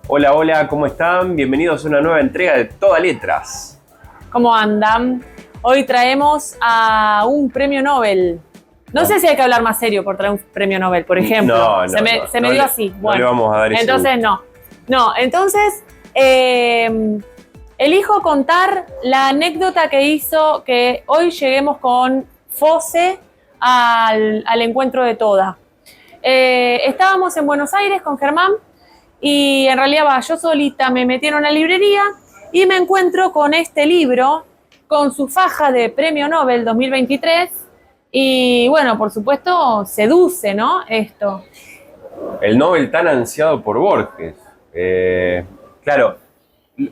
Hola, hola, ¿cómo están? Bienvenidos a una nueva entrega de Toda Letras. ¿Cómo andan? Hoy traemos a un premio Nobel. No sé si hay que hablar más serio por traer un premio Nobel, por ejemplo. No, Se me dio así. No Bueno, le vamos a dar ese entonces gusto. no. No, entonces elijo contar la anécdota que hizo que hoy lleguemos con Fosse al encuentro de Toda. Estábamos en Buenos Aires con Germán y en realidad yo solita me metí en una librería y me encuentro con este libro con su faja de Premio Nobel 2023 y bueno, por supuesto seduce, ¿no? Esto. El Nobel tan ansiado por Borges. Claro,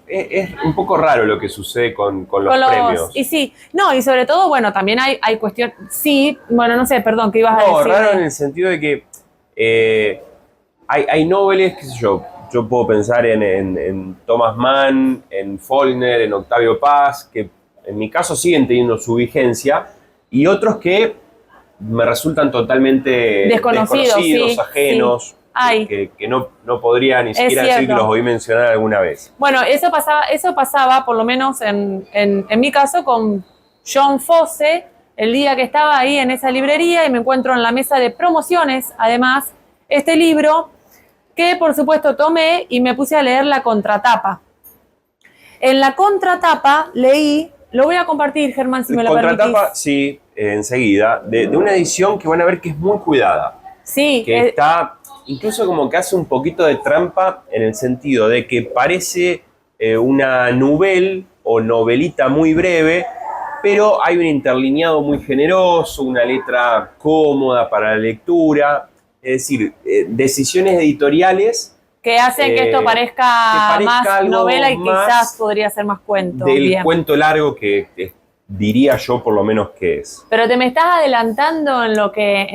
es un poco raro lo que sucede con los premios. Y sí, no, y sobre todo, bueno, también hay cuestión, sí, bueno, no sé, perdón, ¿qué ibas a No, decir? raro en el sentido de que hay Nobeles, qué sé yo puedo pensar en Thomas Mann, en Faulkner, en Octavio Paz, que en mi caso siguen teniendo su vigencia, y otros que me resultan totalmente Desconocidos, sí, ajenos, sí. Hay. que no podría ni siquiera decir que cierto. los oí mencionar alguna vez. Bueno, eso pasaba por lo menos en mi caso, con John Fosse, el día que estaba ahí en esa librería y me encuentro en la mesa de promociones, además, este libro que por supuesto tomé y me puse a leer la contratapa. En la contratapa leí, lo voy a compartir, Germán, si me lo permitís. Contratapa, sí, enseguida, de una edición que van a ver que es muy cuidada. Sí. Que está, incluso como que hace un poquito de trampa en el sentido de que parece una novela o novelita muy breve, pero hay un interlineado muy generoso, una letra cómoda para la lectura, es decir, decisiones editoriales que hacen que esto parezca más novela y más quizás podría ser más cuento. Del Bien. cuento largo que diría yo por lo menos que es. Pero te me estás adelantando a lo que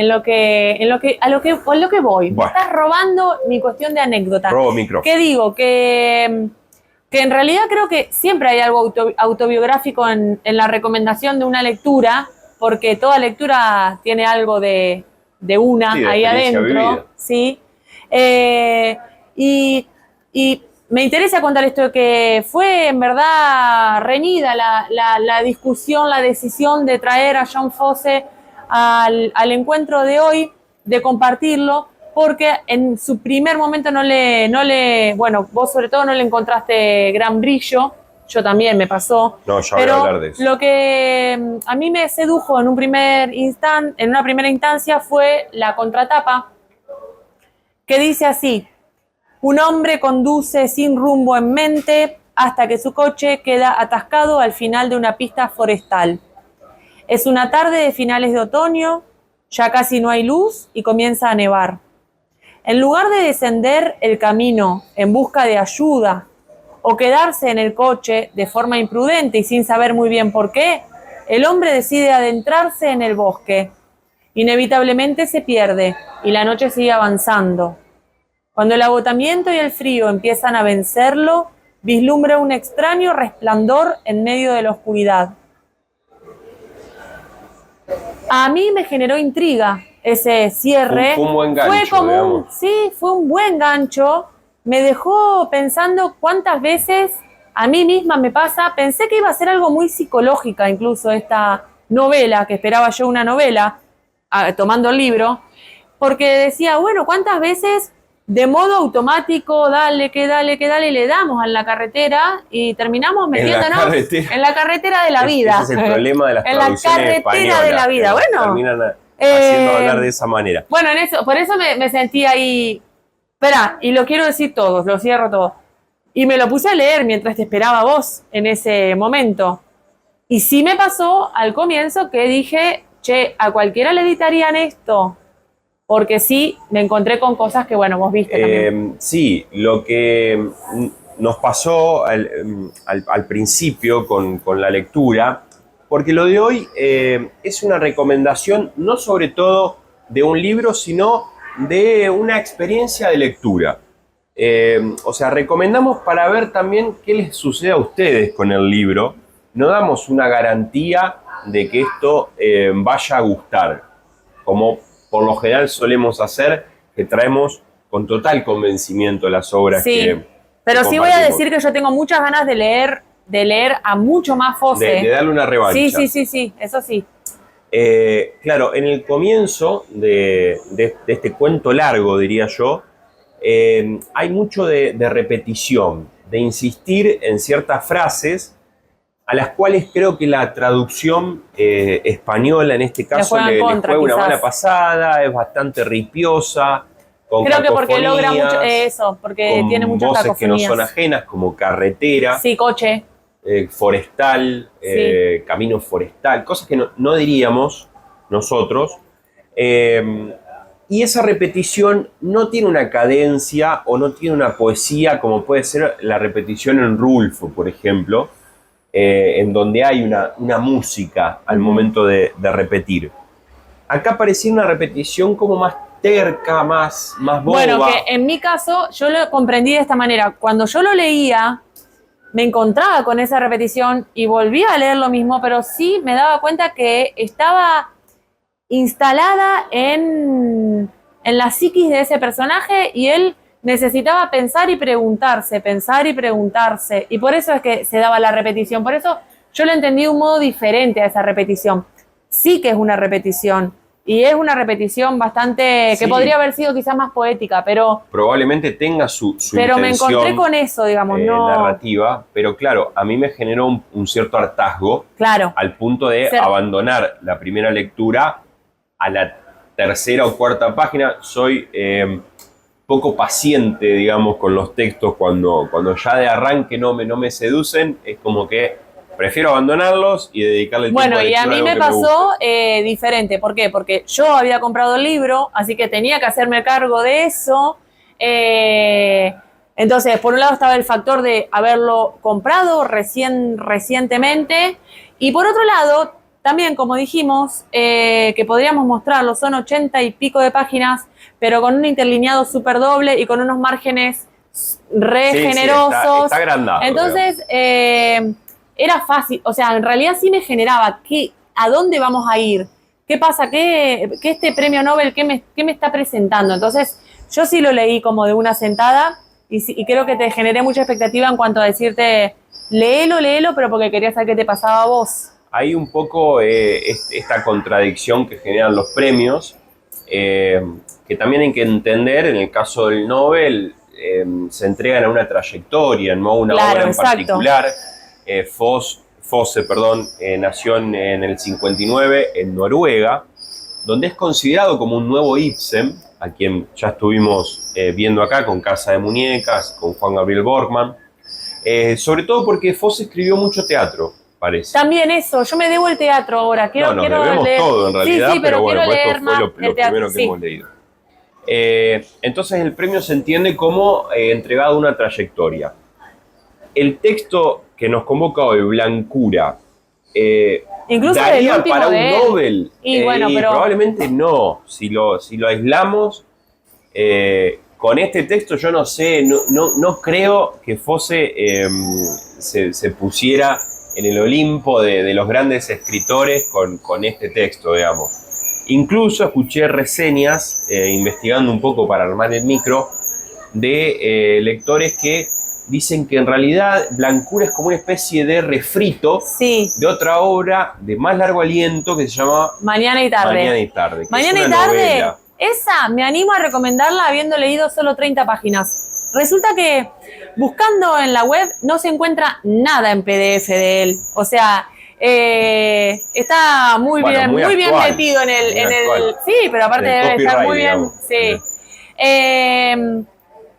voy. Bueno. Me estás robando mi cuestión de anécdota. Robo micrófono. ¿Qué digo? Que en realidad creo que siempre hay algo autobiográfico en la recomendación de una lectura, porque toda lectura tiene algo de una sí, de ahí adentro. vivida. ¿Sí? Y me interesa contar esto, que fue en verdad reñida la discusión, la decisión de traer a John Fosse al encuentro de hoy, de compartirlo, porque en su primer momento bueno, vos sobre todo no le encontraste gran brillo, yo también me pasó. No, ya voy a hablar de eso. Lo que a mí me sedujo en una primera instancia fue la contratapa, que dice así: un hombre conduce sin rumbo en mente hasta que su coche queda atascado al final de una pista forestal. Es una tarde de finales de otoño, ya casi no hay luz y comienza a nevar. En lugar de descender el camino en busca de ayuda o quedarse en el coche de forma imprudente y sin saber muy bien por qué, el hombre decide adentrarse en el bosque. Inevitablemente se pierde y la noche sigue avanzando. Cuando el agotamiento y el frío empiezan a vencerlo, vislumbra un extraño resplandor en medio de la oscuridad. A mí me generó intriga ese cierre. Fue un buen gancho, fue un buen gancho. Me dejó pensando cuántas veces a mí misma me pasa. Pensé que iba a ser algo muy psicológica, incluso esta novela, que esperaba yo una novela, tomando el libro, porque decía, bueno, ¿cuántas veces de modo automático, dale, y le damos a la carretera y terminamos metiéndonos en la carretera de la vida? Ese es el problema de las traducciones españolas. En la carretera de la vida, bueno. Terminan haciendo hablar de esa manera. Bueno, por eso me sentí ahí. Espera, y lo quiero decir todos, lo cierro todo. Y me lo puse a leer mientras te esperaba vos en ese momento. Y sí me pasó al comienzo que dije, che, a cualquiera le editarían esto. Porque sí, me encontré con cosas que, bueno, vos viste también. Sí, lo que nos pasó al principio con la lectura, porque lo de hoy es una recomendación no sobre todo de un libro, sino de una experiencia de lectura. O sea, recomendamos para ver también qué les sucede a ustedes con el libro. No damos una garantía de que esto vaya a gustar, como por lo general solemos hacer, que traemos con total convencimiento las obras Pero sí voy a compartimos. decir que yo tengo muchas ganas de leer a mucho más Fosse. De darle una revancha. Sí, eso sí. Claro, en el comienzo de este cuento largo, diría yo, hay mucho de repetición, de insistir en ciertas frases a las cuales creo que la traducción española en este caso le juega una mala pasada, es bastante ripiosa, con creo que porque logra mucho eso, porque tiene muchas voces cacofonías. que no son ajenas, como carretera, sí, coche, forestal, sí. camino forestal, cosas que no diríamos nosotros. Y esa repetición no tiene una cadencia o no tiene una poesía como puede ser la repetición en Rulfo, por ejemplo, en donde hay una música al momento de repetir. Acá parecía una repetición como más terca, más boba. Bueno, que en mi caso yo lo comprendí de esta manera. Cuando yo lo leía, me encontraba con esa repetición y volvía a leer lo mismo, pero sí me daba cuenta que estaba instalada en la psiquis de ese personaje y él necesitaba pensar y preguntarse, y por eso es que se daba la repetición. Por eso yo lo entendí de un modo diferente a esa repetición. Sí que es una repetición, y es una repetición bastante que podría haber sido quizás más poética, pero probablemente tenga su pero intención, me encontré con eso, digamos, narrativa, pero claro, a mí me generó un cierto hartazgo, claro, al punto de abandonar la primera lectura a la tercera o cuarta página. Soy poco paciente, digamos, con los textos cuando ya de arranque no me seducen, es como que prefiero abandonarlos y dedicarle el tiempo a lectura. Bueno, y a mí me pasó diferente. ¿Por qué? Porque yo había comprado el libro, así que tenía que hacerme cargo de eso. Entonces, por un lado estaba el factor de haberlo comprado recientemente, y por otro lado, también, como dijimos, que podríamos mostrarlo, son 80 y pico de páginas, pero con un interlineado súper doble y con unos márgenes generosos. Está agrandado. Entonces, era fácil, o sea, en realidad sí me generaba a dónde vamos a ir, qué pasa, qué este premio Nobel, qué me está presentando. Entonces, yo sí lo leí como de una sentada y creo que te generé mucha expectativa en cuanto a decirte, léelo, pero porque quería saber qué te pasaba a vos. Hay un poco esta contradicción que generan los premios, que también hay que entender. En el caso del Nobel, se entregan a una trayectoria, no a una obra en particular. Fosse nació en el 59 en Noruega, donde es considerado como un nuevo Ibsen, a quien ya estuvimos viendo acá con Casa de Muñecas, con Juan Gabriel Borkman, sobre todo porque Fosse escribió mucho teatro, parece. También eso, yo me debo el teatro ahora. Quiero debemos leer todo en realidad, sí, pero bueno, esto leer fue lo primero que hemos leído. Entonces el premio se entiende como entregado a una trayectoria. El texto que nos convoca hoy, Blancura, incluso ¿daría el último para un Nobel? Y bueno, pero probablemente no. Si lo aislamos, con este texto yo no sé, no creo que Fosse se pusiera en el Olimpo de los grandes escritores con este texto, digamos. Incluso escuché reseñas, investigando un poco para armar el micro, de lectores que dicen que en realidad Blancura es como una especie de refrito de otra obra de más largo aliento que se llama Mañana y tarde. Mañana y tarde, novela. Esa me animo a recomendarla habiendo leído solo 30 páginas. Resulta que buscando en la web no se encuentra nada en PDF de él. O sea, está muy bien metido en el sí, pero aparte debe estar muy bien. Sí.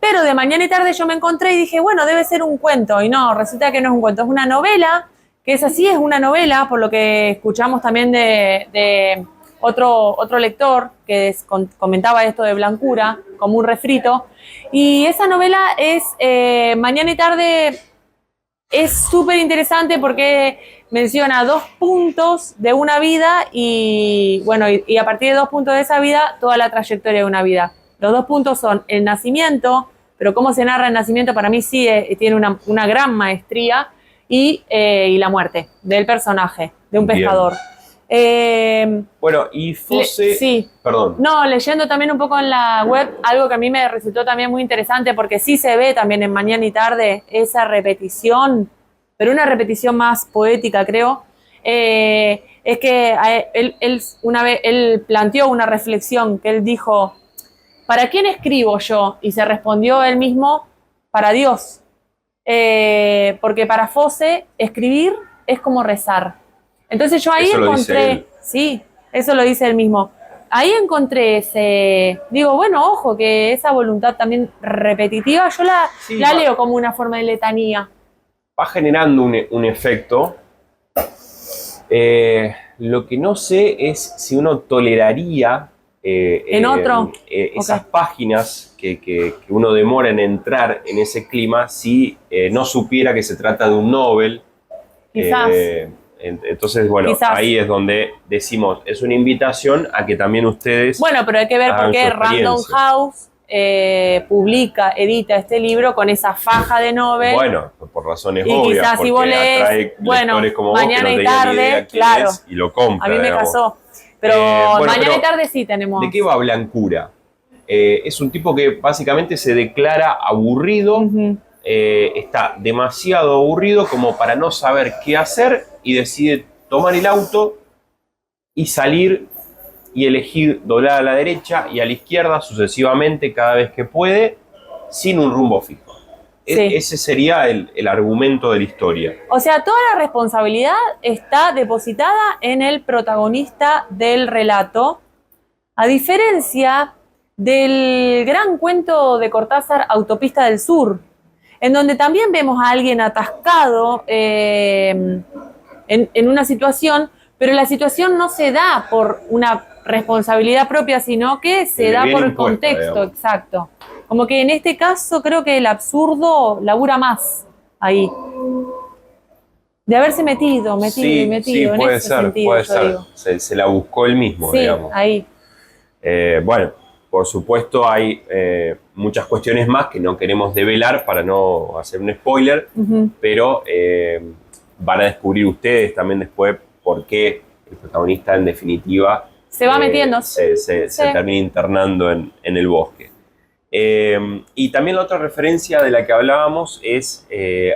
Pero de Mañana y Tarde yo me encontré y dije, bueno, debe ser un cuento. Y no, resulta que no es un cuento, es una novela, que es así, es una novela, por lo que escuchamos también de otro lector que comentaba esto de Blancura, como un refrito. Y esa novela es Mañana y Tarde, es súper interesante porque menciona 2 puntos de una vida y, bueno, y a partir de 2 puntos de esa vida, toda la trayectoria de una vida. Los 2 puntos son el nacimiento, pero cómo se narra el nacimiento para mí sí tiene una gran maestría, y la muerte del personaje, de un pescador. Bueno, y Fosse... Sí. Perdón. No, leyendo también un poco en la web, algo que a mí me resultó también muy interesante, porque sí se ve también en Mañana y Tarde esa repetición, pero una repetición más poética, creo. Es que él planteó una reflexión que él dijo: ¿para quién escribo yo? Y se respondió él mismo: para Dios. Porque para Fosse escribir es como rezar. Entonces yo ahí Eso lo dice encontré, él. sí, eso lo dice él mismo. Ahí encontré ese, digo, bueno, ojo, que esa voluntad también repetitiva, yo la leo como una forma de letanía. Va generando un efecto. Lo que no sé es si uno toleraría ¿En otro? esas Okay. páginas que uno demora en entrar en ese clima si no supiera que se trata de un novel. Quizás. Entonces, bueno, Quizás. ahí es donde decimos, es una invitación a que también ustedes... Bueno, pero hay que ver por qué Random House publica, edita este libro con esa faja de novel. Bueno, por razones y obvias, quizás si vos lees, atrae lectores como vos que Mañana no y tenían Tarde, ni idea quién claro, es y lo compran. a mí me digamos. pasó. Pero Bueno, Mañana pero y Tarde sí tenemos. ¿de qué va Blancura? Es un tipo que básicamente se declara aburrido, está demasiado aburrido como para no saber qué hacer y decide tomar el auto y salir y elegir doblar a la derecha y a la izquierda sucesivamente cada vez que puede, sin un rumbo fijo. Sí. Ese sería el argumento de la historia. O sea, toda la responsabilidad está depositada en el protagonista del relato, a diferencia del gran cuento de Cortázar, Autopista del Sur, en donde también vemos a alguien atascado en una situación, pero la situación no se da por una responsabilidad propia, sino que se da por el contexto, digamos. Exacto. Como que en este caso creo que el absurdo labura más ahí. De haberse metido Sí, en puede ese ser, sentido, puede yo ser. digo. Se la buscó él mismo, sí, digamos. Ahí. Bueno, por supuesto hay muchas cuestiones más que no queremos develar para no hacer un spoiler, pero van a descubrir ustedes también después por qué el protagonista en definitiva se va metiendo. Se termina internando en el bosque. Y también la otra referencia de la que hablábamos es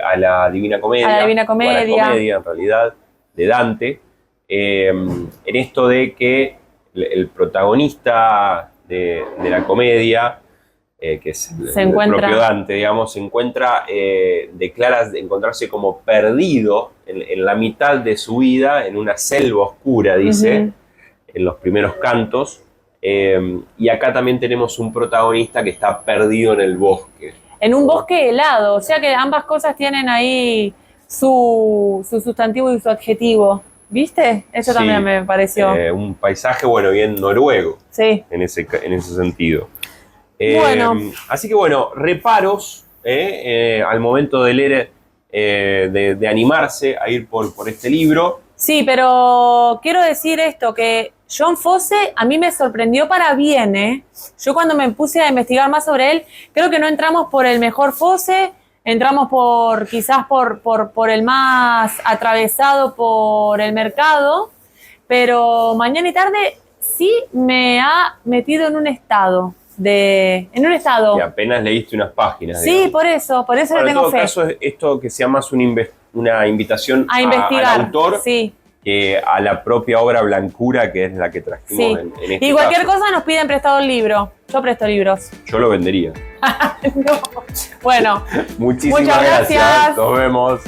a la Divina Comedia. A la Divina Comedia. O a la Comedia, en realidad, de Dante. En esto de que el protagonista de la comedia, que es el propio Dante, digamos, se encuentra, declara encontrarse como perdido en la mitad de su vida, en una selva oscura, dice, en los primeros cantos. Y acá también tenemos un protagonista que está perdido en el bosque. En un bosque helado, o sea que ambas cosas tienen ahí su sustantivo y su adjetivo. ¿Viste? Eso sí, también me pareció. Un paisaje, bueno, bien noruego. Sí. En ese sentido. Bueno. Así que bueno, reparos al momento de leer, de animarse a ir por este libro. Sí, pero quiero decir esto, que John Fosse a mí me sorprendió para bien, ¿eh? Yo cuando me puse a investigar más sobre él, creo que no entramos por el mejor Fosse, entramos quizás por el más atravesado por el mercado, pero Mañana y Tarde sí me ha metido en un estado. Y apenas leíste unas páginas. Sí, digamos. por eso le tengo fe. En todo caso, esto que sea más una invitación a investigar, al autor, sí, que a la propia obra Blancura, que es la que trajimos en este caso. Y cualquier cosa nos piden prestado el libro. Yo presto libros. Yo lo vendería. No. Bueno. Muchísimas gracias. Nos vemos.